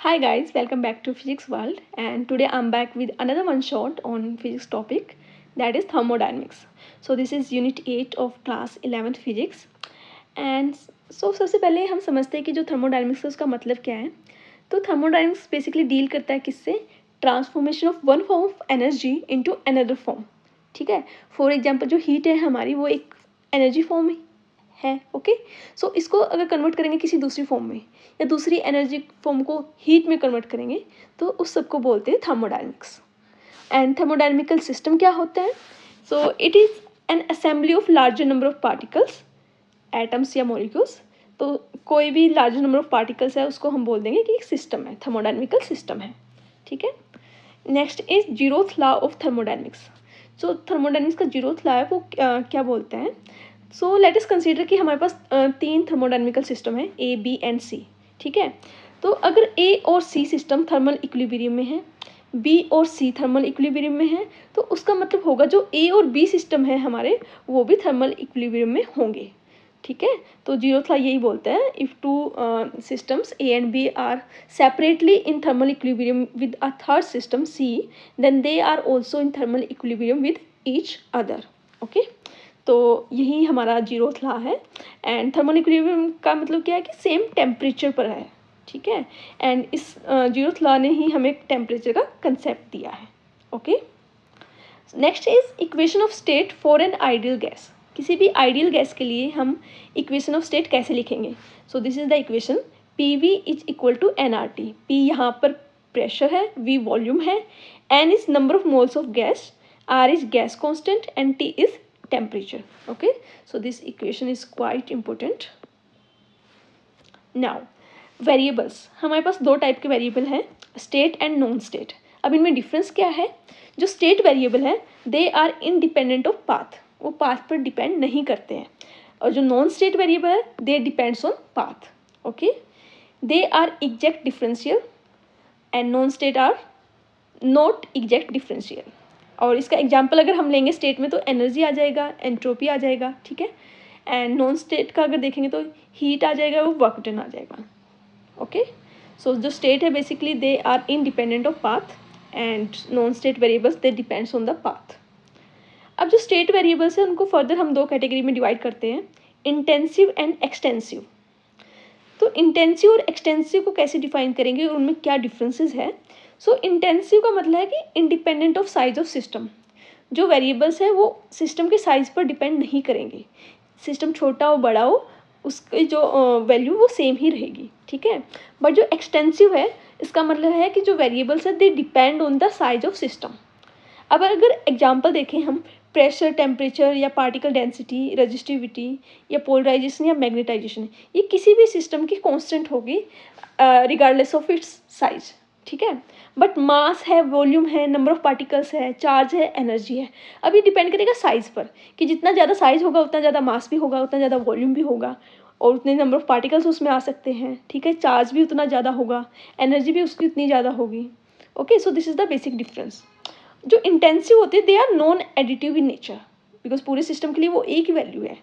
Hi guys, welcome back to Physics World, and today I'm back with another one shot on physics topic, that is thermodynamics. So this is unit 8 of class 11th physics and सबसे पहले हम समझते हैं कि जो thermodynamics है उसका मतलब क्या है। तो थर्मोडायनेमिक्स बेसिकली डील करता है किससे, transformation of one form of energy into another form. ठीक है, फॉर एग्जांपल जो हीट है हमारी वो एक एनर्जी फॉर्म है। ओके, सो इसको अगर कन्वर्ट करेंगे किसी दूसरी फॉर्म में या दूसरी एनर्जी फॉर्म को हीट में कन्वर्ट करेंगे तो उस सब को बोलते हैं थर्मोडायनेमिक्स। एंड थर्मोडायनेमिकल सिस्टम क्या होता है? So it is an assembly of larger number of particles, atoms या मॉलिक्यूल्स। तो कोई भी लार्जर नंबर ऑफ पार्टिकल्स है उसको हम बोल देंगे कि एक सिस्टम है, थर्मोडायनेमिकल सिस्टम है। ठीक है, next is zeroth law of thermodynamics. जो थर्मोडायनेमिक्स का जीरोथ लॉ है वो क्या बोलते हैं? सो लेट अस कंसीडर कि हमारे पास तीन थर्मोडायनेमिकल सिस्टम है, ए बी एंड सी। ठीक है, तो अगर ए और सी सिस्टम थर्मल इक्विलिब्रियम में है, बी और सी थर्मल इक्विलिब्रियम में है, तो उसका मतलब होगा जो ए और बी सिस्टम है हमारे वो भी थर्मल इक्विलिब्रियम में होंगे। ठीक है, तो जीरोथ लॉ यही बोलता है, if two systems A and B are separately in thermal equilibrium with a third system C, then they are also in thermal equilibrium with each other. Okay, तो यही हमारा जीरोथ लॉ है। And thermal equilibrium का मतलब क्या है कि same temperature पर है। ठीक है, एंड इस जीरोथ लॉ ने ही हमें टेम्परेचर का कंसेप्ट दिया है। Okay, next is equation of state for an ideal gas. किसी भी आइडियल गैस के लिए हम इक्वेशन ऑफ स्टेट कैसे लिखेंगे? So this is the equation, P V is equal to N R T. P यहाँ पर प्रेशर है, वी वॉल्यूम है, N is number of moles of gas, R is gas constant and T is temperature. Okay, so this equation is quite important. Now variables, हमारे पास दो type के variable हैं, state and non state. अब इनमें difference क्या है? जो state variable है they are independent of path, वो पाथ पर डिपेंड नहीं करते हैं, और जो नॉन स्टेट वेरिएबल है they depends on path. Okay, they are exact differential and non state are not exact differential. और इसका एग्जाम्पल अगर हम लेंगे स्टेट में तो एनर्जी आ जाएगा, एंट्रोपी आ जाएगा। ठीक है, एंड नॉन स्टेट का अगर देखेंगे तो हीट आ जाएगा, वो वर्क डन आ जाएगा। ओके, सो जो स्टेट है basically they are independent of path and non state variables they depends on the path. अब जो स्टेट वेरिएबल्स है उनको फर्दर हम दो कैटेगरी में डिवाइड करते हैं, इंटेंसिव एंड एक्सटेंसिव। तो इंटेंसिव और एक्सटेंसिव को कैसे डिफाइन करेंगे और उनमें क्या डिफरेंसेस है? सो इंटेंसिव का मतलब है कि independent of size of system. जो वेरिएबल्स है वो सिस्टम के साइज पर डिपेंड नहीं करेंगे, सिस्टम छोटा हो बड़ा हो उसकी जो वैल्यू वो सेम ही रहेगी। ठीक है, बट जो एक्सटेंसिव है इसका मतलब है कि जो वेरिएबल्स है they depend on the size of system. अब अगर एग्जांपल देखें हम, प्रेशर, टेम्परेचर या पार्टिकल डेंसिटी, रजिस्टिविटी या पोलराइजेशन या मैग्नेटाइजेशन, ये किसी भी सिस्टम की कांस्टेंट होगी रिगार्डलेस ऑफ इट्स साइज। ठीक है, बट मास है, वॉल्यूम है, नंबर ऑफ पार्टिकल्स है, चार्ज है, एनर्जी है। अब ये डिपेंड करेगा साइज़ पर कि जितना ज़्यादा साइज होगा उतना ज़्यादा मास भी होगा, उतना ज़्यादा वॉल्यूम भी होगा और उतने नंबर ऑफ पार्टिकल्स उसमें आ सकते हैं। ठीक है, चार्ज भी उतना ज़्यादा होगा, एनर्जी भी उसकी उतनी ज़्यादा होगी। Okay, so this is the basic difference. जो इंटेंसिव होते हैं they are non additive in nature, because पूरे सिस्टम के लिए वो एक ही वैल्यू है।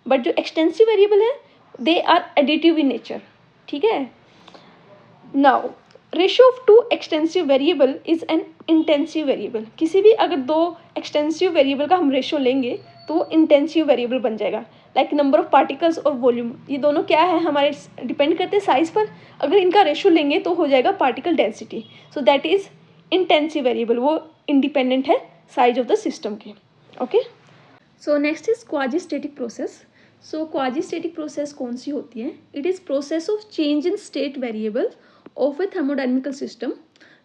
बट जो एक्सटेंसिव वेरिएबल है they are additive in nature. ठीक है, now ratio of two extensive variable is an intensive variable. किसी भी अगर दो एक्सटेंसिव वेरिएबल का हम रेशियो लेंगे तो वो इंटेंसिव वेरिएबल बन जाएगा। लाइक नंबर ऑफ पार्टिकल्स और वॉल्यूम, ये दोनों क्या है हमारे, डिपेंड करते हैं साइज पर। अगर इनका रेशियो लेंगे तो हो जाएगा particle density, so that is intensive variable, वो इंडिपेंडेंट है साइज ऑफ द सिस्टम के। Okay, so next is quasi static process. So quasi static process कौन सी होती है? It is process of change in state variable of A thermodynamical system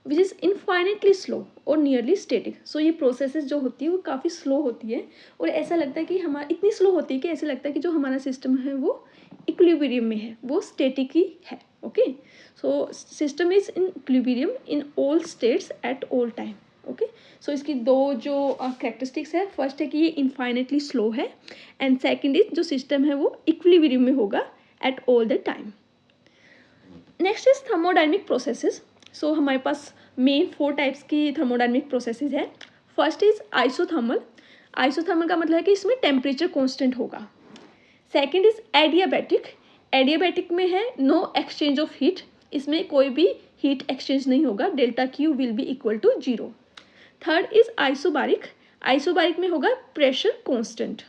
which is infinitely slow और nearly static. सो ये processes जो होती है वो काफ़ी स्लो होती है और ऐसा लगता है कि हमारा इतनी स्लो होती है कि ऐसा लगता है कि जो हमारा सिस्टम है वो इक्विलिब्रियम में है, वो स्टेटिक ही है। Okay, so system is in equilibrium in all states at all time. Okay, so इसकी दो जो कैरेक्टरिस्टिक्स है, फर्स्ट है कि ये इनफाइनेटली स्लो है एंड सेकंड इज जो सिस्टम है वो इक्विलिब्रियम में होगा at all the time. Next is thermodynamic processes. So हमारे पास मेन 4 टाइप्स की थर्मोडायनेमिक प्रोसेसेस है। First is isothermal. आइसोथर्मल का मतलब है कि इसमें टेम्परेचर कांस्टेंट होगा। Second is adiabatic. एडियाबैटिक में है नो एक्सचेंज ऑफ हीट, इसमें कोई भी हीट एक्सचेंज नहीं होगा, delta Q will be equal to 0। Third is isobaric, isobaric में होगा प्रेशर कांस्टेंट,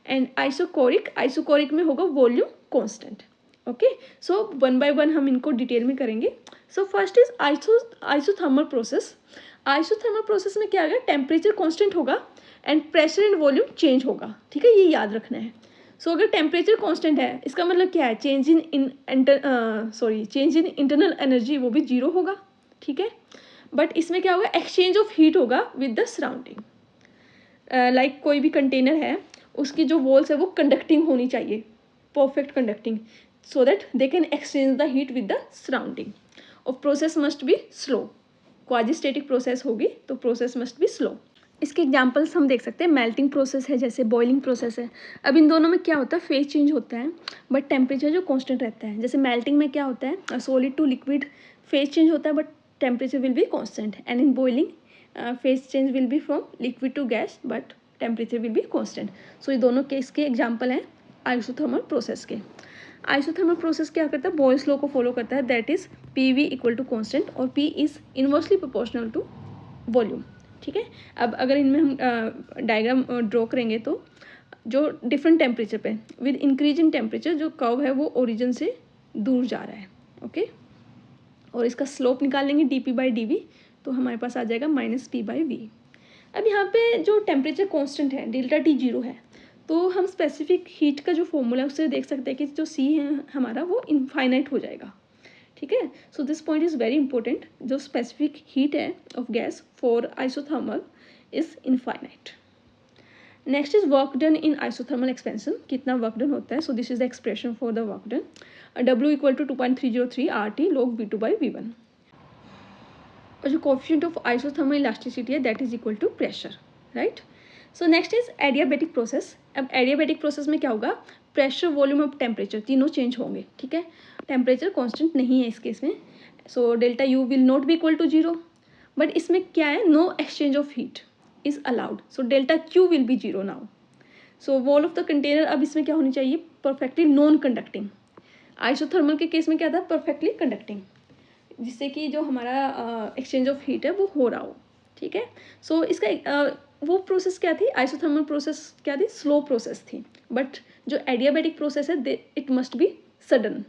एंड आइसोकोरिक में होगा volume constant. Okay, so one by one हम इनको डिटेल में करेंगे। So first is isothermal process. Isothermal process में क्या होगा, टेम्परेचर कांस्टेंट होगा and pressure and volume change होगा, ठीक है, ये याद रखना है। सो अगर टेम्परेचर कांस्टेंट है, इसका मतलब क्या है, चेंज इन इंटरनल एनर्जी वो भी 0 होगा, ठीक है। बट इसमें क्या होगा, एक्सचेंज ऑफ हीट होगा विद द सराउंडिंग। लाइक कोई भी कंटेनर है, उसकी जो वॉल्स है वो कंडक्टिंग होनी चाहिए, perfect conducting, so that they can exchange the heat with the surrounding. और process must be slow, quasistatic process होगी तो प्रोसेस मस्ट बी स्लो। इसके एग्जांपल्स हम देख सकते हैं, मेल्टिंग प्रोसेस है, जैसे बॉइलिंग प्रोसेस है। अब इन दोनों में क्या होता है, फेज चेंज होता है बट टेम्परेचर जो कांस्टेंट रहता है। जैसे मेल्टिंग में क्या होता है, solid to liquid phase change होता है but temperature will be constant, and in boiling phase change will be from liquid to gas but temperature will be constant. So ये दोनों केस के एग्जाम्पल हैं आइसोथर्मल प्रोसेस के। Isothermal process क्या करता है, बॉयल्स लॉ को फॉलो करता है, that is P V equal to constant और P is inversely proportional to volume, ठीक है। अब अगर इनमें हम डायग्राम ड्रॉ करेंगे तो जो डिफरेंट टेम्परेचर पे विद इंक्रीज इन टेम्परेचर जो कर्व है वो ओरिजिन से दूर जा रहा है, ओके। और इसका स्लोप निकालेंगे D P by D V, तो हमारे पास आ जाएगा माइनस पी बाई वी। अब यहाँ पे जो टेम्परेचर कांस्टेंट है, डेल्टा टी 0 है, तो हम स्पेसिफिक हीट का जो फॉर्मूला है उससे देख सकते हैं कि जो सी है हमारा वो इनफाइनाइट हो जाएगा, ठीक है। So this point is very important, जो स्पेसिफिक हीट है of gas for isothermal is infinite. Next is work done in isothermal expansion, कितना वर्क डन होता है। So this is the expression for the work done, W equal to 2.303 RT log V2 by V1। और जो coefficient of isothermal elasticity है that is equal to pressure, right. So next is adiabatic process. अब adiabatic process में क्या होगा, pressure volume और temperature तीनों change होंगे, ठीक है। टेम्परेचर कांस्टेंट नहीं है इस केस में, so delta U will not be equal to 0, but इसमें क्या है, no exchange of heat is allowed, so delta Q will be 0 now. So wall of the container अब इसमें क्या होनी चाहिए, परफेक्टली नॉन कंडक्टिंग। आइसोथर्मल के केस में क्या था, परफेक्टली कंडक्टिंग, जिससे कि जो हमारा एक्सचेंज ऑफ हीट है वो हो रहा हो, ठीक है। सो इसका वो प्रोसेस क्या थी, आइसोथर्मल प्रोसेस क्या थी, स्लो प्रोसेस थी, बट जो एडियाबैटिक प्रोसेस है इट मस्ट बी सडन,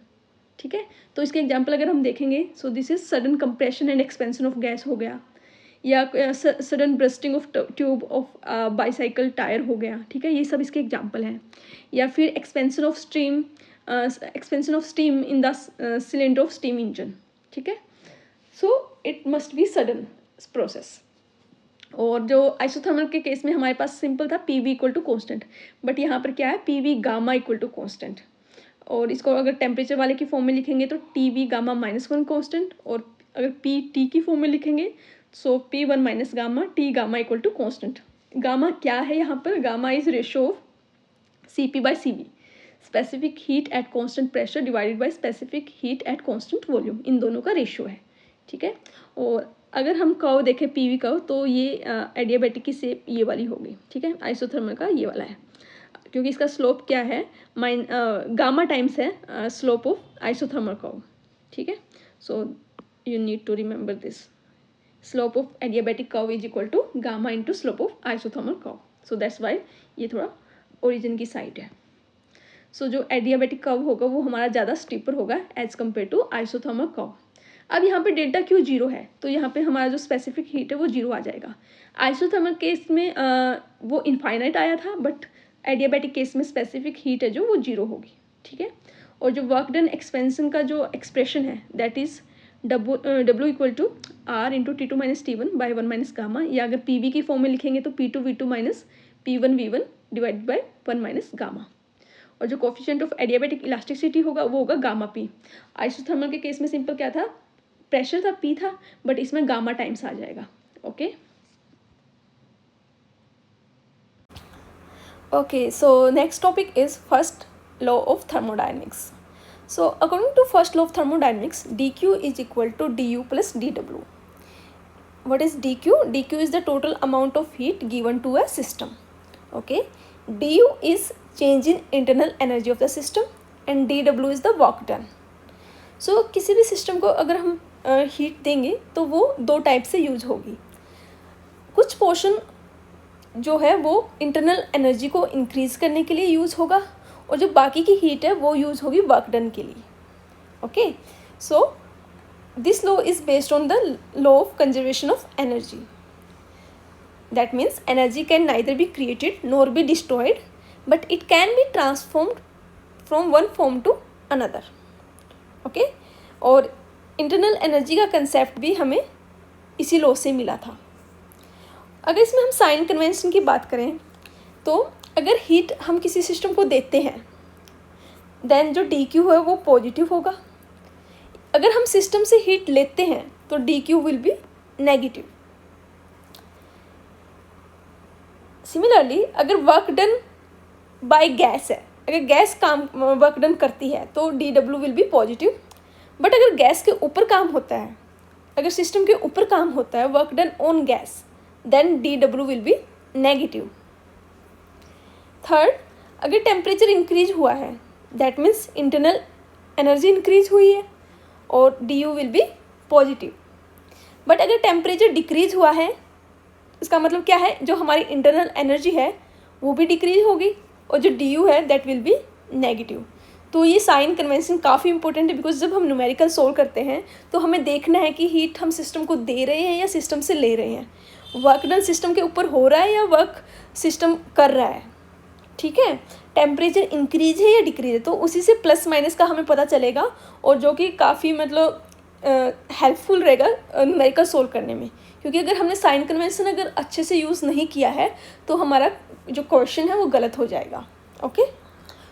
ठीक है। तो इसके एग्जांपल अगर हम देखेंगे, सो this is sudden compression and expansion of gas हो गया, या sudden bursting of tube of bicycle tyre हो गया, ठीक है, ये सब इसके एग्जांपल हैं। या फिर expansion of steam in the cylinder of steam engine, ठीक है। So it must be sudden process. और जो आइसोथर्मल के केस में हमारे पास सिंपल था P V equal to constant, but यहाँ पर क्या है, P V gamma equal to constant. और इसको अगर टेम्परेचर वाले की फॉर्म में लिखेंगे तो टी वी गामा -1 कॉन्स्टेंट, और अगर पी टी की फॉर्म में लिखेंगे so P1 minus gamma T gamma equal to constant. Gamma क्या है यहाँ पर, gamma is ratio of CP by CV, specific heat at constant pressure divided by specific heat at constant volume, इन दोनों का रेशियो है, ठीक है। और अगर हम कर्व देखें PV कर्व, तो ये एडियाबैटिक की शेप ये वाली होगी, ठीक है, आइसोथर्मल का ये वाला है, क्योंकि इसका स्लोप क्या है, गामा टाइम्स है स्लोप ऑफ आइसोथर्मल कर्व, ठीक है। So you need to remember this, slope of adiabatic curve is equal to gamma into slope of isothermal curve, so that's why ये थोड़ा ओरिजिन की साइड है। सो जो एडियाबैटिक कर्व होगा वो हमारा ज़्यादा स्टीपर होगा as compared to isothermal curve. अब यहाँ पे डेल्टा क्यू 0 है, तो यहाँ पे हमारा जो स्पेसिफिक हीट है वो 0 आ जाएगा। आइसोथर्मल केस में वो इनफाइनाइट आया था, बट एडियाबैटिक केस में स्पेसिफिक हीट है जो वो 0 होगी, ठीक है। और जो वर्क डन एक्सपेंशन का जो एक्सप्रेशन है that is W equal to R into T2 minus T1 by 1 minus gamma, या अगर PV की फॉर्म में लिखेंगे तो P2 V2 minus P1 V1 divided by 1 minus gamma. और जो कोफिशिएंट ऑफ एडियाबैटिक इलास्टिसिटी होगा वो होगा गामा P। आइसोथर्मल के केस में सिंपल क्या था, प्रेशर था P था, बट इसमें गामा टाइम्स आ जाएगा, okay. Okay, so next topic is first law of thermodynamics. So according to first law of thermodynamics, dq is equal to du plus dw. What is dq? dq is the total amount of heat given to a system. Okay, du is change in internal energy of the system and dw is the work done. So किसी भी system को अगर हम heat देंगे तो वो दो type से यूज होगी। कुछ पोर्शन जो है वो इंटरनल एनर्जी को इंक्रीज़ करने के लिए यूज़ होगा, और जो बाकी की हीट है वो यूज़ होगी वर्क डन के लिए। Okay, so this law is based on the law of conservation of energy. That means energy can neither be created nor be destroyed, but it can be transformed from one form to another. Okay, और internal energy का concept भी हमें इसी law से मिला था। अगर इसमें हम साइन कन्वेंशन की बात करें तो अगर हीट हम किसी सिस्टम को देते हैं देन जो डी क्यू है वो पॉजिटिव होगा। अगर हम सिस्टम से हीट लेते हैं तो d Q will be negative. Similarly अगर वर्क डन बाय गैस है, अगर गैस काम वर्क डन करती है तो D W will be positive. But अगर गैस के ऊपर काम होता है, अगर सिस्टम के ऊपर काम होता है work done on gas, then d W will be negative. Third, अगर टेम्परेचर इंक्रीज हुआ है that means internal energy increase हुई है और d U will be positive. But अगर टेम्परेचर डिक्रीज हुआ है इसका मतलब क्या है, जो हमारी इंटरनल एनर्जी है वो भी डिक्रीज होगी और जो डी यू है दैट विल बी नेगेटिव। तो ये साइन कन्वेंशन काफ़ी इंपॉर्टेंट है, बिकॉज जब हम न्यूमेरिकल सोल्व करते हैं तो हमें देखना है कि हीट हम सिस्टम को दे रहे हैं या सिस्टम से ले रहे हैं, वर्क डन सिस्टम के ऊपर हो रहा है या वर्क सिस्टम कर रहा है। ठीक है, टेम्परेचर इंक्रीज है या डिक्रीज है, तो उसी से प्लस माइनस का हमें पता चलेगा, और जो कि काफ़ी मतलब हेल्पफुल रहेगा न्यूमेरिकल सोल्व करने में। क्योंकि अगर हमने साइन कन्वेंशन अगर अच्छे से यूज़ नहीं किया है तो हमारा जो क्वेश्चन है वो गलत हो जाएगा। ओके,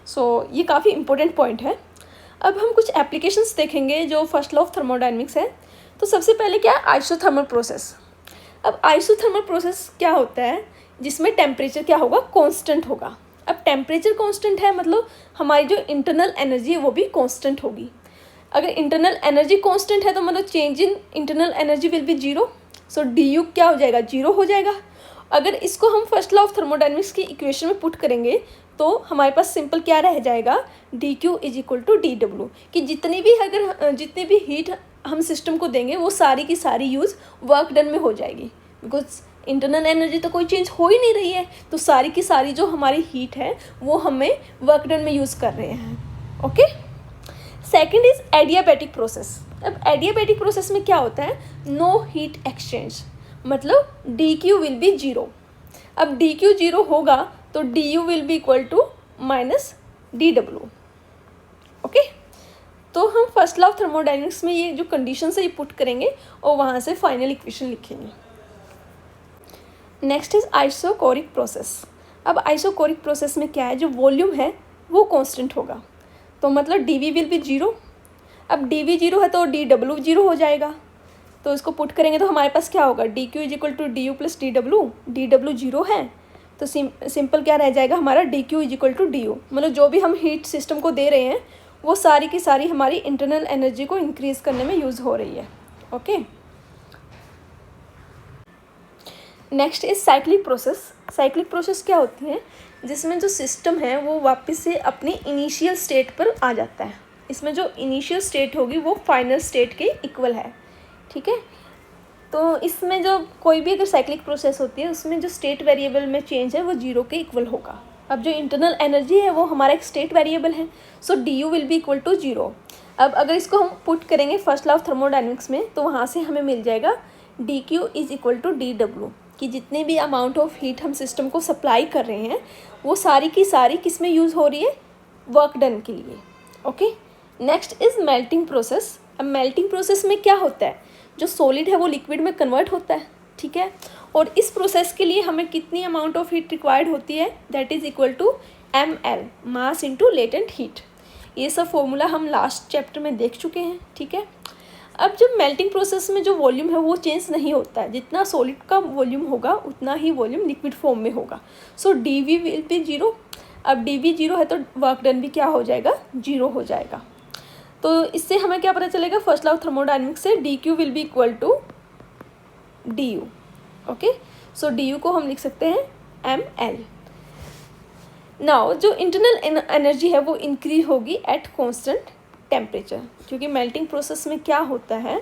सो ये काफ़ी इंपॉर्टेंट पॉइंट है। अब हम कुछ एप्लीकेशंस देखेंगे जो फर्स्ट लॉ ऑफ थर्मोडायनेमिक्स है। तो सबसे पहले क्या है, आइसोथर्मल प्रोसेस। अब आइसोथर्मल प्रोसेस क्या होता है, जिसमें टेम्परेचर क्या होगा, कांस्टेंट होगा। अब टेम्परेचर कांस्टेंट है मतलब हमारी जो इंटरनल एनर्जी है वो भी कांस्टेंट होगी। अगर इंटरनल एनर्जी कांस्टेंट है तो मतलब change in internal energy will be zero, so D U क्या हो जाएगा, जीरो हो जाएगा। अगर इसको हम फर्स्ट लॉ ऑफ थर्मोडायनेमिक्स की इक्वेशन में पुट करेंगे तो हमारे पास सिंपल क्या रह जाएगा, d Q is equal to d W, कि जितनी भी हीट हम सिस्टम को देंगे वो सारी की सारी यूज़ वर्क डन में हो जाएगी। बिकॉज इंटरनल एनर्जी तो कोई चेंज हो ही नहीं रही है, तो सारी की सारी जो हमारी हीट है वो हमें वर्क डन में यूज़ कर रहे हैं। Okay, second is adiabatic process. अब एडियाबैटिक प्रोसेस में क्या होता है, नो हीट एक्सचेंज, मतलब d Q will be zero. अब डी क्यू जीरो होगा तो d U will be equal to minus d W. Okay, तो हम फर्स्ट लॉ ऑफ थर्मोडायनेमिक्स में ये जो कंडीशन है ये पुट करेंगे और वहाँ से फाइनल इक्वेशन लिखेंगे। Next is isochoric process. अब आइसोकोरिक प्रोसेस में क्या है, जो वॉल्यूम है वो कांस्टेंट होगा, तो मतलब d V will be zero. अब डी वी जीरो है तो डी डब्ल्यू जीरो हो जाएगा, तो इसको पुट करेंगे तो हमारे पास क्या होगा, d Q is equal to D U plus D W. D W zero है तो सिंपल क्या रह जाएगा हमारा, d Q is equal to D U, मतलब जो भी हम हीट सिस्टम को दे रहे हैं वो सारी की सारी हमारी इंटरनल एनर्जी को इंक्रीज़ करने में यूज़ हो रही है। Okay, next is cyclic process. Cyclic process क्या होती है, जिसमें जो सिस्टम है वो वापस से अपनी इनिशियल स्टेट पर आ जाता है। इसमें जो इनिशियल स्टेट होगी वो फाइनल स्टेट के इक्वल है। ठीक है, तो इसमें जो कोई भी अगर साइक्लिक प्रोसेस होती है उसमें जो स्टेट वेरिएबल में चेंज है वो जीरो के इक्वल होगा। अब जो इंटरनल एनर्जी है वो हमारा एक स्टेट वेरिएबल है, so D U will be equal to zero. अब अगर इसको हम पुट करेंगे फर्स्ट लॉ ऑफ थर्मोडायनेमिक्स में तो वहाँ से हमें मिल जाएगा d Q is equal to d W, कि जितने भी अमाउंट ऑफ हीट हम सिस्टम को सप्लाई कर रहे हैं वो सारी की सारी किस में यूज़ हो रही है, वर्क डन के लिए। Okay, next is melting process. अब मेल्टिंग प्रोसेस में क्या होता है, जो सॉलिड है वो लिक्विड में कन्वर्ट होता है। ठीक है, और इस प्रोसेस के लिए हमें कितनी अमाउंट ऑफ हीट रिक्वायर्ड होती है, that is equal to M L, mass into latent heat. ये सब फॉर्मूला हम लास्ट चैप्टर में देख चुके हैं। ठीक है, अब जब मेल्टिंग प्रोसेस में जो वॉल्यूम है वो चेंज नहीं होता है, जितना सॉलिड का वॉल्यूम होगा उतना ही वॉल्यूम लिक्विड फॉर्म में होगा, so D V will be zero. अब डी वी जीरो है तो वर्क डन भी क्या हो जाएगा, जीरो हो जाएगा। तो इससे हमें क्या पता चलेगा, फर्स्ट लॉ ऑफ थर्मोडायनेमिक्स से d Q will be equal to D U. Okay, so D U को हम लिख सकते हैं एम एल। नाउ जो इंटरनल एनर्जी है वो इंक्रीज होगी एट कॉन्स्टेंट टेम्परेचर, क्योंकि मेल्टिंग प्रोसेस में क्या होता है,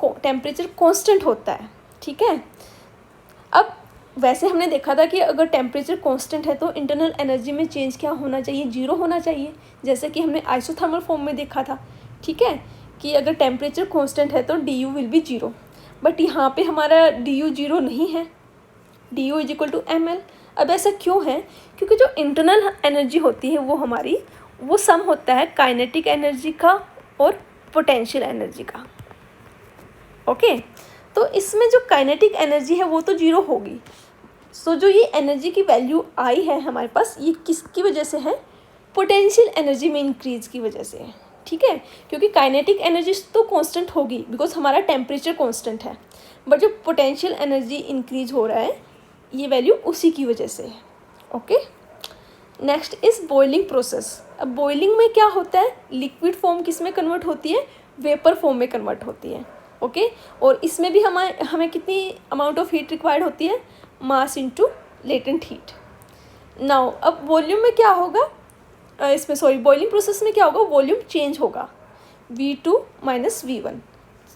टेम्परेचर कांस्टेंट होता है, ठीक है। अब वैसे हमने देखा था कि अगर टेम्परेचर कांस्टेंट है तो इंटरनल एनर्जी में चेंज क्या होना चाहिए, जीरो होना चाहिए, जैसे कि हमने आइसोथर्मल फॉर्म में देखा था, ठीक है, कि अगर टेम्परेचर कांस्टेंट है तो d U will be zero. But यहाँ पे हमारा डी यू जीरो नहीं है, d U is equal to M L. अब ऐसा क्यों है, क्योंकि जो इंटरनल एनर्जी होती है वो हमारी वो सम होता है काइनेटिक एनर्जी का और पोटेंशियल एनर्जी का, ओके। तो इसमें जो काइनेटिक एनर्जी है वो तो जीरो होगी। सो जो ये एनर्जी की वैल्यू आई है हमारे पास, ये किसकी वजह से है, पोटेंशियल एनर्जी में इंक्रीज की वजह से है, ठीक है। क्योंकि काइनेटिक एनर्जी तो कांस्टेंट होगी बिकॉज हमारा टेम्परेचर कांस्टेंट है, बट जो पोटेंशियल एनर्जी इंक्रीज हो रहा है ये वैल्यू उसी की वजह से है, okay. Next is boiling process. अब बॉइलिंग में क्या होता है, लिक्विड फॉर्म किस में कन्वर्ट होती है, वेपर फॉर्म में कन्वर्ट होती है, ओके। और इसमें भी हमें कितनी अमाउंट ऑफ हीट रिक्वायर्ड होती है, mass into latent heat. Now अब वॉल्यूम में क्या होगा, इसमें सॉरी बॉइलिंग प्रोसेस में क्या होगा, वॉल्यूम चेंज होगा V2 माइनस V1।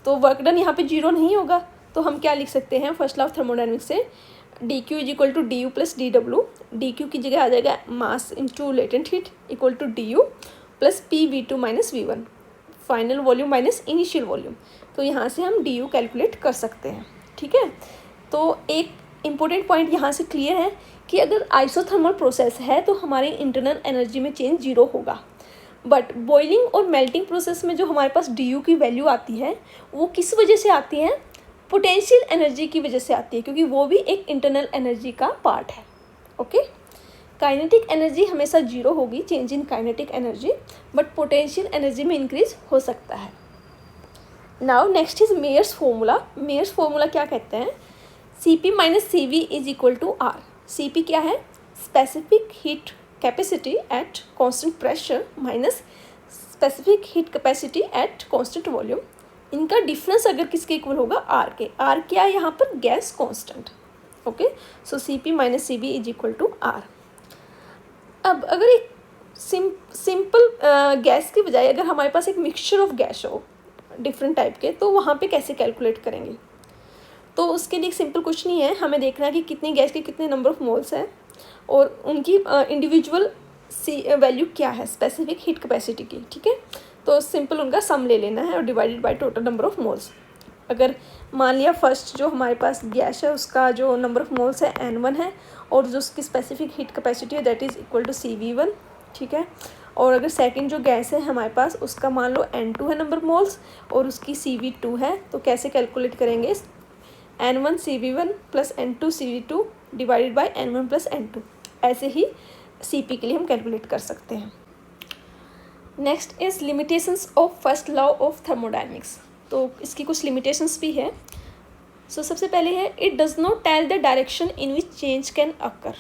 तो वर्क डन यहाँ पे जीरो नहीं होगा, तो हम क्या लिख सकते हैं फर्स्ट लॉ ऑफ थर्मोडायनेमिक्स से, d Q is equal to D U plus D W. D Q की जगह आ जाएगा mass into latent heat equal to D U plus P V2 minus V1, final volume minus initial volume. तो यहाँ से हम D you calculate कर सकते हैं, ठीक है। तो एक इम्पोर्टेंट पॉइंट यहाँ से क्लियर है कि अगर आइसोथर्मल प्रोसेस है तो हमारी इंटरनल एनर्जी में चेंज जीरो होगा, बट बॉइलिंग और मेल्टिंग प्रोसेस में जो हमारे पास डी यू की वैल्यू आती है वो किस वजह से आती है, पोटेंशियल एनर्जी की वजह से आती है, क्योंकि वो भी एक इंटरनल एनर्जी का पार्ट है, ओके। काइनेटिक एनर्जी हमेशा जीरो होगी, change in kinetic energy, but potential energy में इंक्रीज हो सकता है। Now next is Mayer's formula. Mayer's formula क्या कहते हैं, Cp minus CV is equal to R। Cp क्या है, specific heat capacity at constant pressure minus specific heat capacity at constant volume. इनका डिफरेंस अगर किसके इक्वल होगा, R के। R क्या है यहाँ पर, gas constant, okay. So Cp minus CV is equal to R। अब अगर एक सिंपल गैस की बजाय अगर हमारे पास एक मिक्सचर ऑफ गैस हो डिफरेंट टाइप के, तो वहाँ पे कैसे कैलकुलेट करेंगे। तो उसके लिए सिंपल कुछ नहीं है, हमें देखना है कि कितनी गैस के कितने नंबर ऑफ मोल्स हैं और उनकी इंडिविजुअल वैल्यू क्या है स्पेसिफिक हीट कैपेसिटी की, ठीक है। तो सिंपल उनका सम ले लेना है और divided by total number of moles. अगर मान लिया फर्स्ट जो हमारे पास गैस है उसका जो नंबर ऑफ मोल्स है N1 है और जो उसकी स्पेसिफिक हीट कैपेसिटी है that is equal to CV1, ठीक है। और अगर सेकंड जो गैस है हमारे पास उसका मान लो N2 है नंबर मोल्स और उसकी CV2 है, तो कैसे कैलकुलेट करेंगे, N1 CV1 plus N2 CV2 divided by N1 plus N2। ऐसे ही Cp के लिए हम कैलकुलेट कर सकते हैं। Next is limitations of first law of thermodynamics. तो इसकी कुछ लिमिटेशंस भी है। सो सबसे पहले है it does not tell the direction in which change can occur.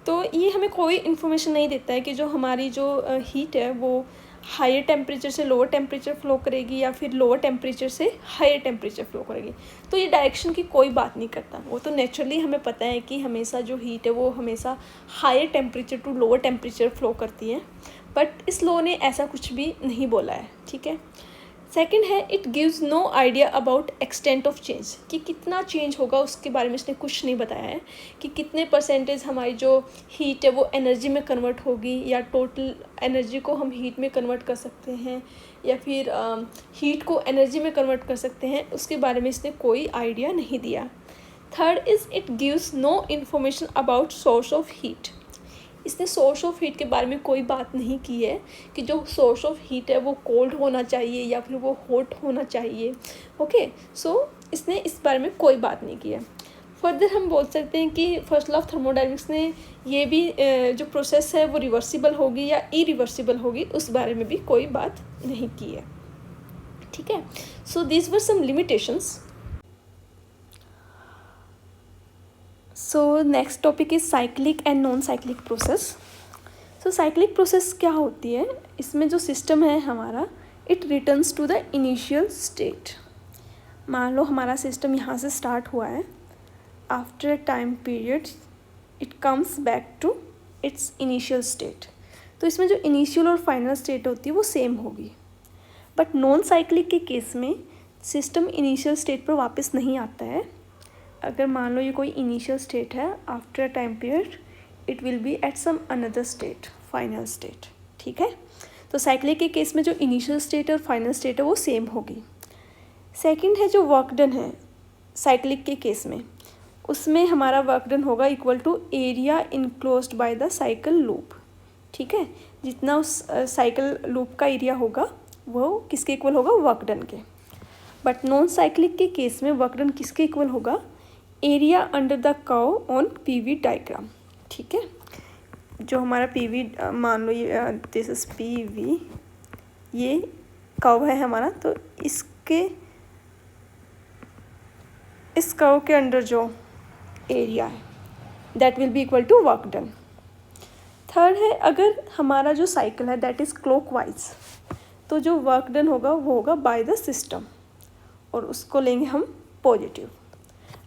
तो ये हमें कोई इन्फॉर्मेशन नहीं देता है कि जो हमारी जो हीट है वो हायर टेम्परेचर से लोअर टेम्परेचर फ्लो करेगी या फिर लोअर टेम्परेचर से हायर टेम्परेचर फ्लो करेगी। तो ये डायरेक्शन की कोई बात नहीं करता, वो तो नेचुरली हमें पता है कि हमेशा जो हीट है वो हमेशा higher temperature to lower temperature flow करती है, बट इस लॉ ने ऐसा कुछ भी नहीं बोला है, ठीक है। सेकंड है it gives no idea about extent of change, कि कितना चेंज होगा उसके बारे में इसने कुछ नहीं बताया है, कि कितने परसेंटेज हमारी जो हीट है वो एनर्जी में कन्वर्ट होगी या टोटल एनर्जी को हम हीट में कन्वर्ट कर सकते हैं या फिर हीट को एनर्जी में कन्वर्ट कर सकते हैं, उसके बारे में इसने कोई आइडिया नहीं दिया। Third is it gives no information about source of heat. इसने सोर्स ऑफ हीट के बारे में कोई बात नहीं की है कि जो सोर्स ऑफ हीट है वो कोल्ड होना चाहिए या फिर वो हॉट होना चाहिए, ओके। सो इसने इस बारे में कोई बात नहीं की है। फर्दर हम बोल सकते हैं कि फर्स्ट लॉ ऑफ थर्मोडायनेमिक्स ने ये भी जो प्रोसेस है वो रिवर्सिबल होगी या इरिवर्सिबल होगी उस बारे में भी कोई बात नहीं की है, ठीक है। So these were some limitations. So next topic is cyclic and non cyclic process. So cyclic process क्या होती है, इसमें जो सिस्टम है हमारा it returns to the initial state. मान लो हमारा सिस्टम यहाँ से स्टार्ट हुआ है, after a time period it comes back to its initial state. तो इसमें जो इनिशियल और फाइनल स्टेट होती है वो सेम होगी। बट नॉन साइक्लिक के केस में सिस्टम इनिशियल स्टेट पर वापस नहीं आता है। अगर मान लो ये कोई इनिशियल स्टेट है, after a time period it will be at some another state, final state. ठीक है, तो साइक्लिक के केस में जो इनिशियल स्टेट और फाइनल स्टेट है वो सेम होगी। सेकंड है जो वर्क डन है साइक्लिक के केस में, उसमें हमारा वर्क डन होगा equal to area enclosed by the cycle loop. ठीक है, जितना उस साइकिल लूप का एरिया होगा वो किसके इक्वल होगा, वर्क डन के। बट नॉन साइक्लिक के केस में वर्क डन किसके इक्वल होगा, area under the curve on PV diagram. ठीक है, जो हमारा पीवी मान लो ये दिस इज पीवी, ये कर्व है हमारा, तो इस कर्व के अंडर जो एरिया है that will be equal to work done. Third है, अगर हमारा जो साइकिल है दैट इज़ क्लॉकवाइज, तो जो वर्क डन होगा वो होगा बाय द सिस्टम, और उसको लेंगे हम पॉजिटिव।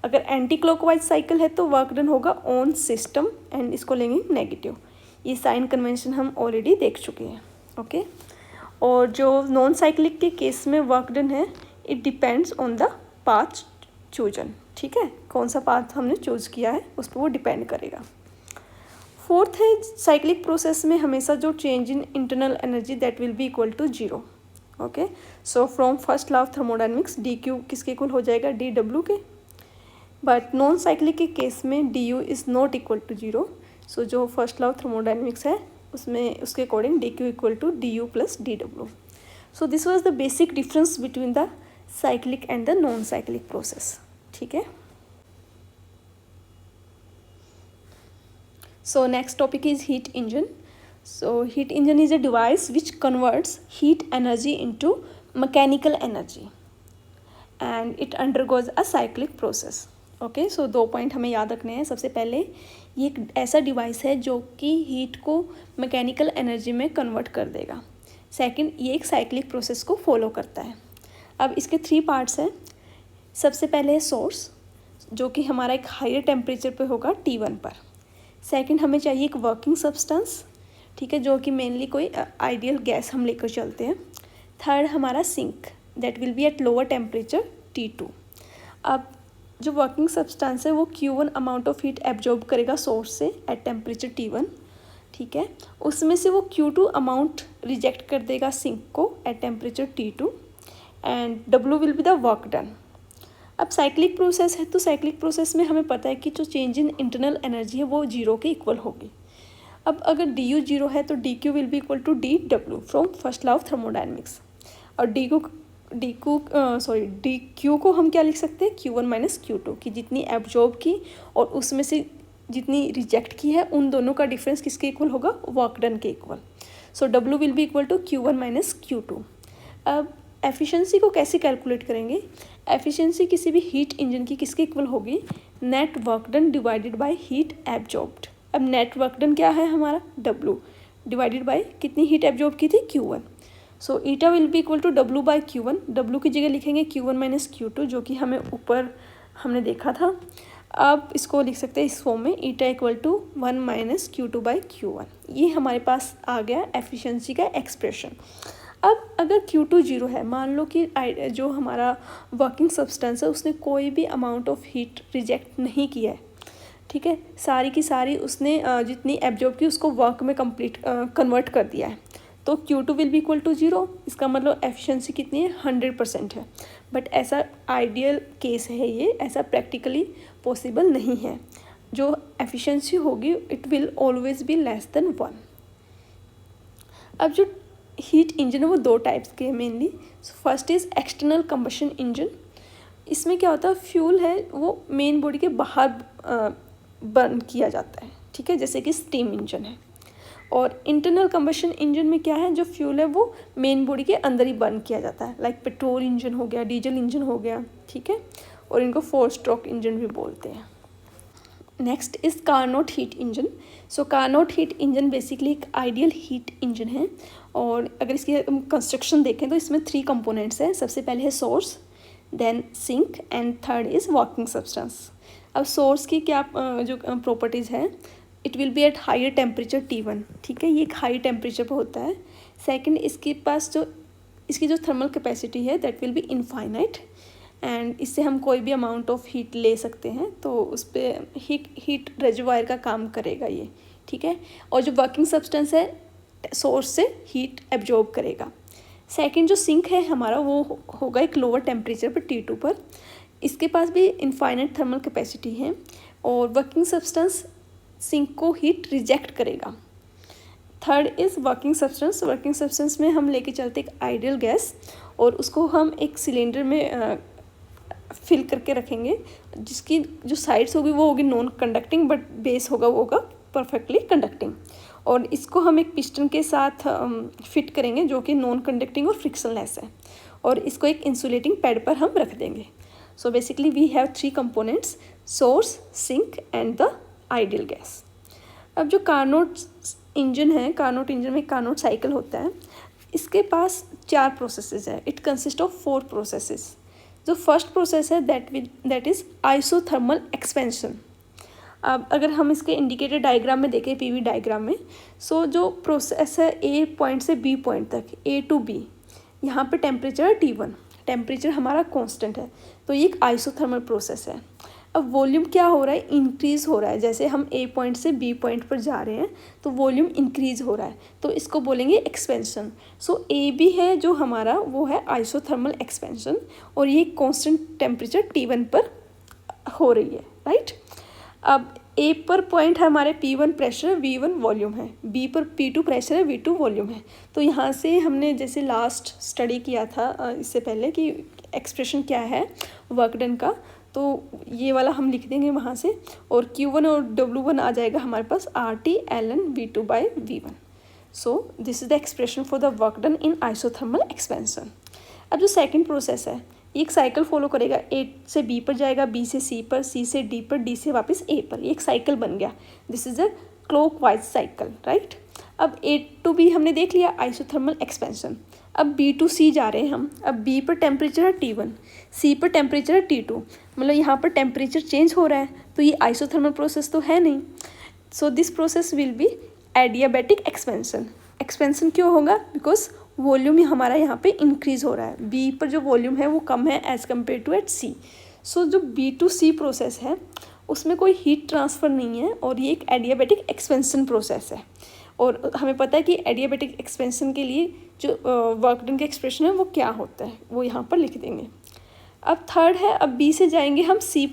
अगर एंटी क्लॉकवाइज साइकिल है तो वर्क डन होगा ऑन सिस्टम एंड इसको लेंगे नेगेटिव। ये साइन कन्वेंशन हम ऑलरेडी देख चुके हैं। ओके, और जो नॉन साइक्लिक के केस में वर्क डन है it depends on the path chosen. ठीक है, कौन सा पाथ हमने चूज किया है उस पर वो डिपेंड करेगा। फोर्थ है, साइक्लिक प्रोसेस में हमेशा जो change in internal energy that will be equal to zero. Okay, so from first law of thermodynamics D Q किसके इक्वल हो जाएगा, डी डब्ल्यू के। बट नॉन साइक्लिक के केस में D U is not equal to zero. So जो first law of thermodynamics है उसमें उसके according D Q equal to D U plus D W. So this was the basic difference between the cyclic and the non cyclic process. ठीक है, so next topic is heat engine. So heat engine is a device which converts heat energy into mechanical energy and it undergoes a cyclic process. Okay, so 2 point हमें याद रखने हैं। सबसे पहले ये एक ऐसा डिवाइस है जो कि हीट को मैकेनिकल एनर्जी में कन्वर्ट कर देगा। सेकंड, ये एक साइक्लिक प्रोसेस को फॉलो करता है। अब इसके 3 पार्ट्स हैं। सबसे पहले है सोर्स, जो कि हमारा एक हायर टेम्परेचर पे होगा T1 पर। सेकंड, हमें चाहिए एक वर्किंग सब्सटेंस, ठीक है, जो कि मेनली कोई आइडियल गैस हम लेकर चलते हैं। थर्ड, हमारा sink that will be at lower temperature T2। अब जो वर्किंग सब्सटेंस है वो Q1 amount of heat absorb करेगा सोर्स से एट टेम्परेचर T1। ठीक है, उसमें से वो Q2 अमाउंट रिजेक्ट कर देगा सिंक को at temperature T2 and W will be the work done. अब साइक्लिक प्रोसेस है तो साइक्लिक प्रोसेस में हमें पता है कि जो चेंज इन इंटरनल एनर्जी है वो जीरो के इक्वल होगी। अब अगर डी यू जीरो है तो d Q will be equal to d W from first law of thermodynamics. और डी क्यू को हम क्या लिख सकते हैं, Q1 माइनस Q2, की जितनी एब्जॉर्ब की और उसमें से जितनी रिजेक्ट की है उन दोनों का डिफरेंस किसके इक्वल होगा, वर्क डन के equal. So W will be equal to Q1 minus Q2। अब एफिशिएंसी को कैसे कैलकुलेट करेंगे, एफिशिएंसी किसी भी हीट इंजन की किसके इक्वल होगी, net work done divided by heat absorbed. अब नेट वर्क डन क्या है हमारा, W डिवाइडेड बाय कितनी हीट एब्जॉर्ब की थी, Q1। So eta will be equal to W by Q1। W की जगह लिखेंगे Q1 माइनस Q2, जो कि हमें ऊपर हमने देखा था। अब इसको लिख सकते हैं इस फॉर्म में, eta equal to 1 minus Q2 by Q1। ये हमारे पास आ गया एफिशिएंसी का एक्सप्रेशन। अब अगर Q2 जीरो है, मान लो कि जो हमारा वर्किंग सब्सटेंस है उसने कोई भी अमाउंट ऑफ हीट रिजेक्ट नहीं किया है, ठीक है, सारी की सारी उसने जितनी एब्जॉर्ब की उसको वर्क में कन्वर्ट कर दिया है, तो Q2 will be equal to zero. इसका मतलब एफिशिएंसी कितनी है, 100% है। बट ऐसा आइडियल केस है, ये ऐसा प्रैक्टिकली पॉसिबल नहीं है। जो एफिशिएंसी होगी it will always be less than 1। अब जो हीट इंजन है वो 2 टाइप्स के हैं mainly. First is external combustion engine. इसमें क्या होता है, फ्यूल है वो मेन बॉडी के बाहर बर्न किया जाता है, ठीक है, जैसे कि स्टीम इंजन है। और इंटरनल कंबशन इंजन में क्या है, जो फ्यूल है वो मेन बॉडी के अंदर ही बर्न किया जाता है, लाइक पेट्रोल इंजन हो गया, डीजल इंजन हो गया, ठीक है, और इनको 4 स्ट्रोक इंजन भी बोलते हैं। Next is Carnot heat engine. So Carnot heat engine basically एक आइडियल हीट इंजन है, और अगर इसकी कंस्ट्रक्शन देखें तो इसमें 3 कंपोनेंट्स हैं। सबसे पहले है source, then sink and third is working substance. अब सोर्स की क्या जो प्रॉपर्टीज़ है, it will be at higher temperature T1, ठीक है, ये एक हाई टेम्परेचर पर होता है। सेकंड, इसके पास जो इसकी जो थर्मल कैपेसिटी है that will B infinite, and इससे हम कोई भी अमाउंट ऑफ हीट ले सकते हैं, तो उस पर हीट रिजर्वायर का काम करेगा ये, ठीक है। और जो वर्किंग सब्सटेंस है सोर्स से हीट एब्जॉर्ब करेगा। सेकंड जो सिंक है हमारा वो होगा एक लोअर टेम्परेचर पर T2 पर, इसके पास भी इनफाइनाइट थर्मल कैपेसिटी है और वर्किंग सब्सटेंस सिंक को हीट रिजेक्ट करेगा। Third is working substance. Working substance में हम लेके चलते एक आइडियल गैस और उसको हम एक सिलेंडर में फिल करके रखेंगे, जिसकी जो साइड्स होगी वो होगी नॉन कंडक्टिंग बट बेस होगा वो होगा परफेक्टली कंडक्टिंग, और इसको हम एक पिस्टन के साथ फिट करेंगे जो कि नॉन कंडक्टिंग और फ्रिक्शनलेस है, और इसको एक इंसुलेटिंग पैड पर हम रख देंगे। So basically we have 3 components, source, sink and the ideal gas. अब जो कार्नोट इंजन है, कार्नोट इंजन में कार्नोट साइकिल होता है, इसके पास 4 प्रोसेसेस है। It consist of 4 processes. जो फर्स्ट प्रोसेस है दैट इज़ आइसोथर्मल एक्सपेंशन। अब अगर हम इसके इंडिकेटर डायग्राम में देखें, पीवी डायग्राम में, सो जो प्रोसेस है ए पॉइंट से बी पॉइंट तक, ए टू बी, यहाँ पे टेम्परेचर है T1, टेम्परेचर हमारा कांस्टेंट है, तो ये एक आइसोथर्मल प्रोसेस है। अब वॉल्यूम क्या हो रहा है, इंक्रीज़ हो रहा है। जैसे हम ए पॉइंट से बी पॉइंट पर जा रहे हैं तो वॉल्यूम इंक्रीज़ हो रहा है, तो इसको बोलेंगे एक्सपेंशन। सो ए बी है जो हमारा वो है आइसोथर्मल एक्सपेंशन, और ये कांस्टेंट टेम्परेचर T1 पर हो रही है, राइट। अब ए पर पॉइंट है हमारे P1 प्रेशर, V1 वॉल्यूम है, बी पर P2 प्रेशर है, V2 वॉल्यूम है। तो यहाँ से हमने जैसे लास्ट स्टडी किया था इससे पहले कि एक्सप्रेशन क्या है वर्क डन का, तो ये वाला हम लिख देंगे वहाँ से, और Q1 और W1 आ जाएगा हमारे पास RT ln V2 by V1। So this is the expression for the work done in isothermal expansion. अब जो सेकंड प्रोसेस है ये एक साइकिल फॉलो करेगा, ए से बी पर जाएगा, बी से सी पर, सी से डी पर, डी से वापस ए पर, ये एक साइकिल बन गया। This is a clockwise cycle, right. अब ए टू बी हमने देख लिया आइसोथर्मल एक्सपेंशन। अब बी टू सी जा रहे हैं हम। अब बी पर टेम्परेचर है T1, सी पर टेम्परेचर है T2, मतलब यहाँ पर टेम्परेचर चेंज हो रहा है, तो ये आइसोथर्मल प्रोसेस तो है नहीं। So this process will be adiabatic expansion. Expansion क्यों होगा, बिकॉज वॉल्यूम ही हमारा यहाँ पे इंक्रीज़ हो रहा है, बी पर जो वॉल्यूम है वो कम है एज़ कम्पेयर टू एट सी। सो जो बी टू सी प्रोसेस है उसमें कोई हीट ट्रांसफ़र नहीं है, और ये एक एडियाबैटिक एक्सपेंशन प्रोसेस है। और हमें पता है कि एडियाबैटिक एक्सपेंशन के लिए जो वर्क डन का एक्सप्रेशन है वो क्या होता है, वो यहाँ पर लिख देंगे। अब थर्ड है, अब बी से जाएंगे हम सी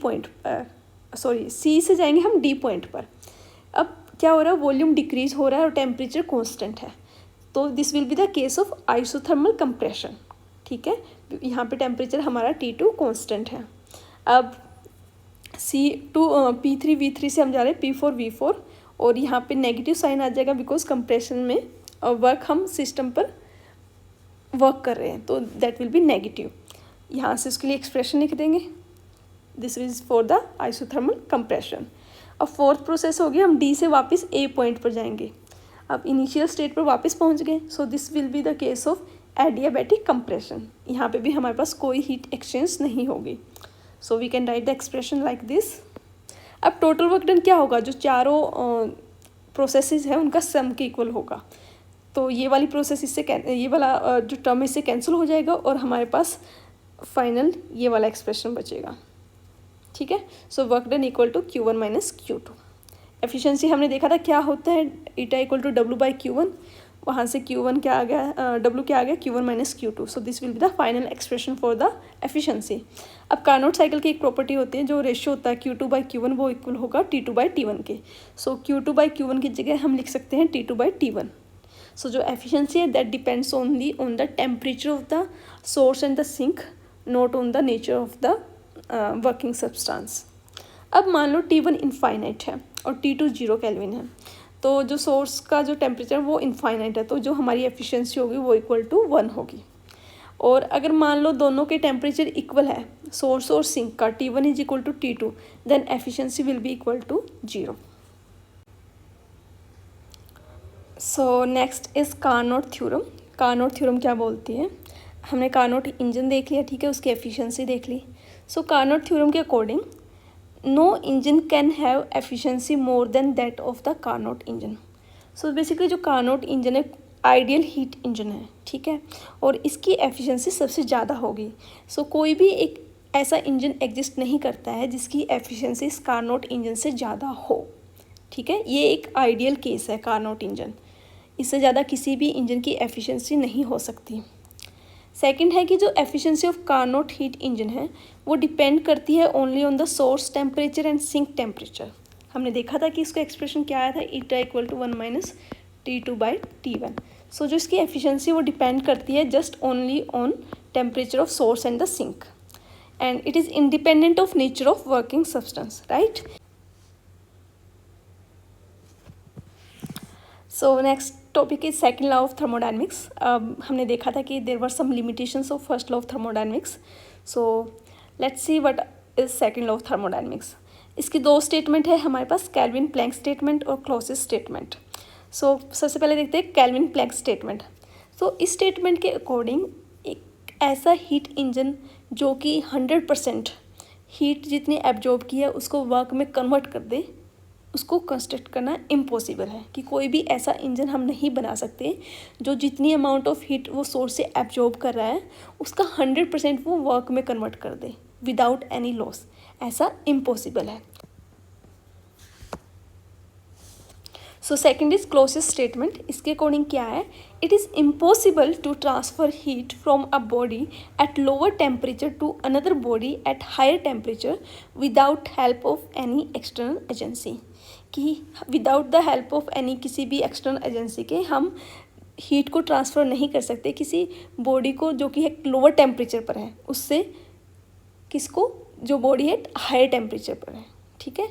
से जाएंगे हम डी पॉइंट पर। अब क्या हो रहा है, वॉल्यूम डिक्रीज हो रहा है और टेम्परेचर कांस्टेंट है, तो this will be the case of isothermal compression, ठीक है। यहाँ पे टेम्परेचर हमारा T2 कांस्टेंट है। अब P3 V3 से हम जा रहे हैं P4 V4, और यहाँ पे नेगेटिव साइन आ जाएगा बिकॉज कंप्रेशन में वर्क हम सिस्टम पर वर्क कर रहे हैं, तो दैट विल बी नेगेटिव। यहाँ से उसके लिए एक्सप्रेशन लिख देंगे, this is for the isothermal compression. अब फोर्थ प्रोसेस हो गया, हम डी से वापस ए पॉइंट पर जाएंगे। अब इनिशियल स्टेट पर वापस पहुँच गए, so this will be the case of adiabatic compression. यहाँ पे भी हमारे पास कोई हीट एक्सचेंज नहीं होगी, so we can write the expression like this. अब टोटल वर्क डन क्या होगा, जो चारों प्रोसेसेस है उनका सम के इक्वल होगा, तो ये वाली प्रोसेस इससे ये वाला जो टर्म इससे कैंसिल हो जाएगा और हमारे पास फाइनल ये वाला एक्सप्रेशन बचेगा, ठीक है। So work done equal to Q1 minus Q2। Efficiency हमने देखा था क्या होता है, eta equal to W by Q1, वहाँ से Q1 क्या आ गया, W क्या आ गया, Q1 minus Q2। So this will be the final expression for the efficiency. अब कार्नोट साइकिल की एक प्रॉपर्टी होती है, जो रेशियो होता है Q2 बाई Q1 वो इक्वल होगा T2 बाई T1 के। सो Q2 बाई Q1 की जगह हम लिख सकते हैं T2 बाई T1। सो जो एफिशिएंसी है that depends only on the temperature of the source and the sink, not on the nature of the working substance. अब मान लो T1 इनफाइनाइट है और T2 0 केल्विन है, तो जो सोर्स का जो टेम्परेचर वो इनफाइनाइट है, तो जो हमारी एफिशिएंसी होगी वो इक्वल टू 1 होगी। और अगर मान लो दोनों के टेम्परेचर इक्वल है, सोर्स और सिंक का, T1 is equal to T2, then efficiency will be equal to 0। So next is Carnot theorem. Carnot theorem क्या बोलती है, हमने कार्नोट इंजन देख लिया, ठीक है, उसकी एफिशिएंसी देख ली। सो कार्नोट थ्योरम के according no engine can have efficiency more than that of the Carnot engine. So basically जो कार्नोट इंजन है आइडियल हीट इंजन है, ठीक है, और इसकी एफिशिएंसी सबसे ज़्यादा होगी। सो कोई भी एक ऐसा इंजन एग्जिस्ट नहीं करता है जिसकी एफिशिएंसी इस कार्नोट इंजन से ज़्यादा हो, ठीक है। ये एक आइडियल केस है कार्नोट इंजन, इससे ज़्यादा किसी भी इंजन की एफिशिएंसी नहीं हो सकती। सेकंड है कि जो efficiency of Carnot heat engine है वो डिपेंड करती है only on the source temperature and sink temperature. हमने देखा था कि इसका एक्सप्रेशन क्या आया था, ईटा इक्वल टू 1 - T2/T1। सो जो इसकी एफिशिएंसी वो डिपेंड करती है just only on temperature of source and the sink, and it is independent of nature of working substance, right. So next topic is second law of thermodynamics. हमने देखा था कि there were some limitations of first law of thermodynamics. So let's see what is second law of thermodynamics. इसकी दो statement है हमारे पास, Kelvin Planck statement और क्लॉसियस स्टेटमेंट। सो सबसे पहले देखते हैं केल्विन प्लैंक स्टेटमेंट। सो इस स्टेटमेंट के अकॉर्डिंग एक ऐसा हीट इंजन जो कि 100% हीट जितनी एब्जॉर्ब की है उसको वर्क में कन्वर्ट कर दे, उसको कंस्ट्रक्ट करना इम्पॉसिबल है। कि कोई भी ऐसा इंजन हम नहीं बना सकते जो जितनी अमाउंट ऑफ हीट वो सोर्स से एब्जॉर्ब कर रहा है उसका 100% वो वर्क में कन्वर्ट कर दे विदाउट एनी लॉस, ऐसा इम्पॉसिबल है। So second is closest statement. इसके अकॉर्डिंग क्या है, it is impossible to transfer heat from a body at lower temperature to another body at higher temperature without help of any external agency. कि without the help of any किसी भी external agency के हम heat को transfer नहीं कर सकते किसी बॉडी को जो कि एक लोअर टेम्परेचर पर है उससे किसको, जो बॉडी है हायर टेम्परेचर पर है, ठीक है।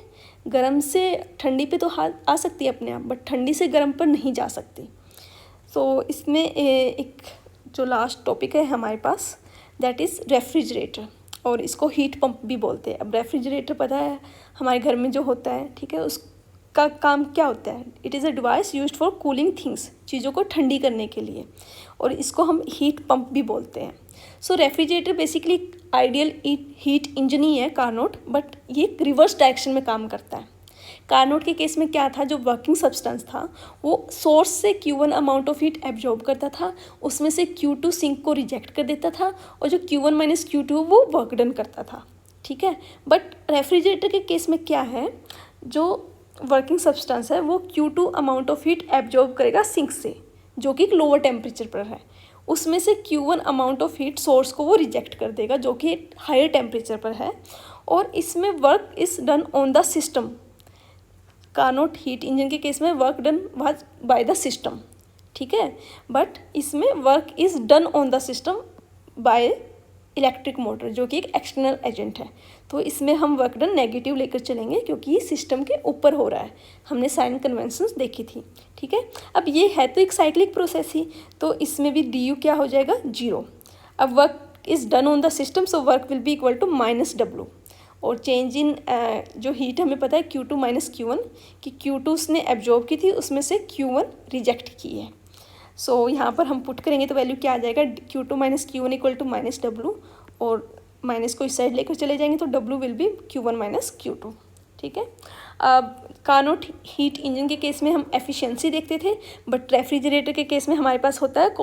गर्म से ठंडी पे तो आ सकती है अपने आप, बट ठंडी से गर्म पर नहीं जा सकती। सो इसमें एक जो लास्ट टॉपिक है हमारे पास दैट इज़ रेफ्रिजरेटर, और इसको हीट पंप भी बोलते हैं। अब रेफ्रिजरेटर पता है हमारे घर में जो होता है, ठीक है, उसका काम क्या होता है, it is a device used for cooling things, चीज़ों को ठंडी करने के लिए, और इसको हम हीट पंप भी बोलते हैं। So refrigerator basically ideal heat engine ही है कार्नोट, बट ये रिवर्स डायरेक्शन में काम करता है। कार्नोट के केस में क्या था, जो वर्किंग सब्सटेंस था वो सोर्स से Q1 amount of heat absorb करता था, उसमें से Q2 सिंक को रिजेक्ट कर देता था, और जो Q1 - Q2 वो वर्क डन करता था, ठीक है। बट रेफ्रिजरेटर के केस में क्या है, जो वर्किंग सब्सटेंस है वो Q2 amount of heat absorb करेगा सिंक से, जो कि एक लोअर टेम्परेचर पर है, उसमें से Q1 amount of heat source को वो रिजेक्ट कर देगा जो कि एक हायर टेम्परेचर पर है, और इसमें work is done on the system. Carnot heat engine के केस में work done was by the system, ठीक है, बट इसमें work is done on the system by electric motor जो कि एक एक्सटर्नल एजेंट है। तो इसमें हम वर्क डन नेगेटिव लेकर चलेंगे क्योंकि ये सिस्टम के ऊपर हो रहा है, हमने साइन कन्वेंशंस देखी थी, ठीक है। अब ये है तो एक साइक्लिक प्रोसेस ही, तो इसमें भी डी क्या हो जाएगा, 0। अब work is done on the system, so work will be equal to -W, और चेंज इन जो हीट हमें पता है Q2 - Q1 कि Q2 उसने एब्जॉर्ब की थी, उसमें से Q1 रिजेक्ट की है। सो यहाँ पर हम पुट करेंगे तो वैल्यू क्या आ जाएगा, Q2 - Q1 equal to -W, और माइनस को इस साइड लेकर चले जाएंगे तो W will be Q1 - Q2, ठीक है। अब कार्नोट हीट इंजन के केस में हम एफिशिएंसी देखते थे, बट रेफ्रिजरेटर के केस में हमारे पास होता है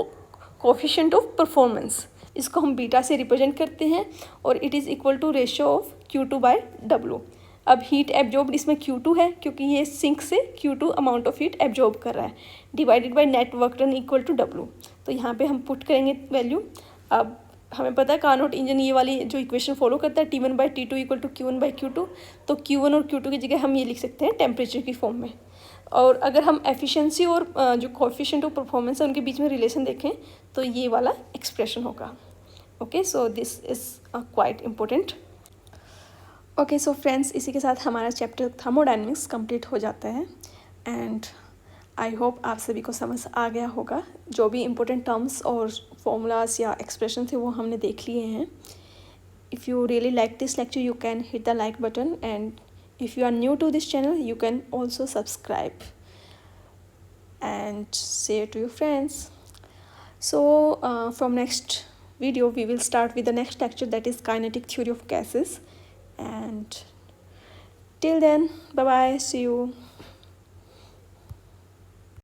कोफिशिएंट ऑफ परफॉर्मेंस, इसको हम बीटा से रिप्रेजेंट करते हैं, और it is equal to ratio of Q2/W। अब हीट एब्जॉर्ब इसमें Q2 है क्योंकि ये सिंक से Q2 amount of heat absorb कर रहा है, divided by net work done equal to W। तो यहाँ पे हम पुट करेंगे वैल्यू। अब हमें पता है कार्नोट इंजन ये वाली जो इक्वेशन फॉलो करता है T1/T2 इक्वल टू Q1/Q2, तो Q1 और Q2 की जगह हम ये लिख सकते हैं टेम्परेचर की फॉर्म में। और अगर हम एफिशिएंसी और जो कोएफिशिएंट ऑफ परफॉर्मेंस है उनके बीच में रिलेशन देखें तो ये वाला एक्सप्रेशन होगा। Okay, so this is quite important. Okay, so friends, इसी के साथ हमारा चैप्टर थर्मोडायनेमिक्स कंप्लीट हो जाता है, एंड आई होप आप सभी को समझ आ गया होगा। जो भी इम्पोर्टेंट टर्म्स और फॉर्मूलाज या एक्सप्रेशन थे वो हमने देख लिए हैं। If you really like this lecture you can hit the like button, and if you are new to this channel you can also subscribe and share to your friends. So from next video we will start with the next lecture, that is kinetic theory of gases, and till then bye bye, see you.